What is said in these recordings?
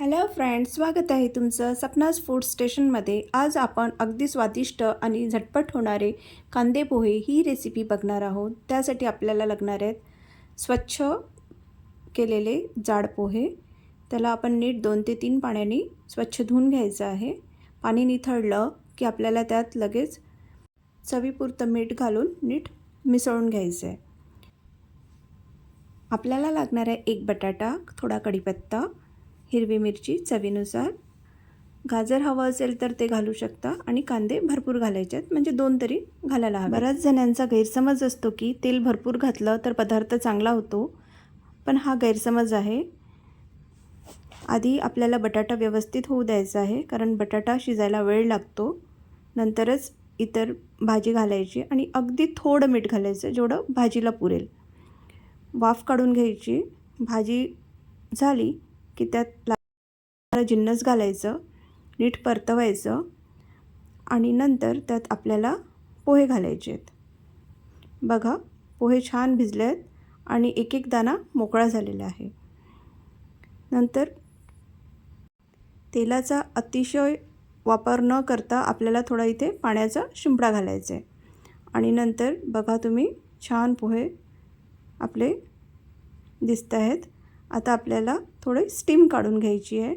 Hello friends, स्वागत आहे तुमचं सपनाज फूड स्टेशनमध्ये। आज आपण अगदी स्वादिष्ट आणि झटपट होणारे कांदे पोहे ही रेसिपी बघणार आहोत। त्यासाठी आपल्याला लागणार आहेत स्वच्छ केलेले जाड पोहे। त्याला आपण नीट 2 ते 3 पाण्याने स्वच्छ धुवून घ्यायचं आहे। पाणी निथळलं की आपल्याला त्यात लगेच चवीपुरतं मीठ घालून नीट मिसळून घ्यायचं आहे। आपल्याला लागणार आहे एक बटाटा, थोडा कढीपत्ता, हिरवी मिरची चवीनुसार, गाजर हवं असेल तर ते घालू शकता आणि कांदे भरपूर घालायचे आहेत, म्हणजे 2 तरी घालायला हवे। बऱ्याच जणांचा गैरसमज असतो की तेल भरपूर घातलं तर पदार्थ चांगला होतो, पण हा गैरसमज आहे। आधी आपल्याला बटाटा व्यवस्थित होऊ द्यायचा आहे, कारण बटाटा शिजायला वेळ लागतो। नंतरच इतर भाजी घालायची आणि अगदी थोडं मीठ घालायचं, जेवढं भाजीला पुरेल। वाफ काढून घ्यायची। भाजी झाली की त्यात जिन्नस घालायचं, नीट परतवायचं आणि नंतर त्यात आपल्याला पोहे घालायचे आहेत। बघा, पोहे छान भिजले आहेत आणि एक एक दाणा मोकळा झालेला आहे। नंतर तेलाचा अतिशय वापर न करता आपल्याला थोडा इथे पाण्याचा शिंपडा घालायचा आहे आणि नंतर बघा तुम्ही, छान पोहे आपले दिसत आहेत। आता आपल्याला थोडे स्टीम काढून घ्यायची आहे,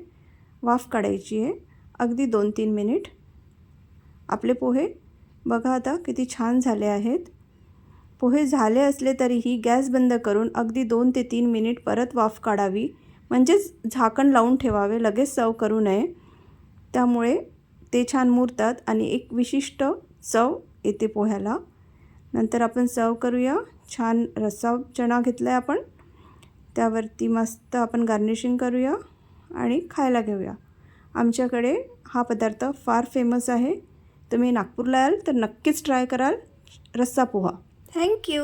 वाफ काढायची आहे, अगदी 2-3 मिनिट। आपले पोहे बघा आता किती छान झाले आहेत। पोहे झाले असले तरीही गॅस बंद करून अगदी 2 ते 3 मिनिट परत वाफ काढावी, म्हणजेच झाकण लावून ठेवावे, लगेच सर्व करू नये। त्यामुळे ते छान मुरतात आणि एक विशिष्ट चव येते पोह्याला। नंतर आपण सर्व करूया। छान रस्सा चणा घेतला आहे आपण, त्यावरती मस्त आपण गार्निशिंग करूया आणि खायला घेऊया। आमच्याकडे हा पदार्थ फार फेमस आहे। तुम्ही नागपूरला याल तर नक्कीच ट्राय कराल रस्सा पोहा। थँक्यू।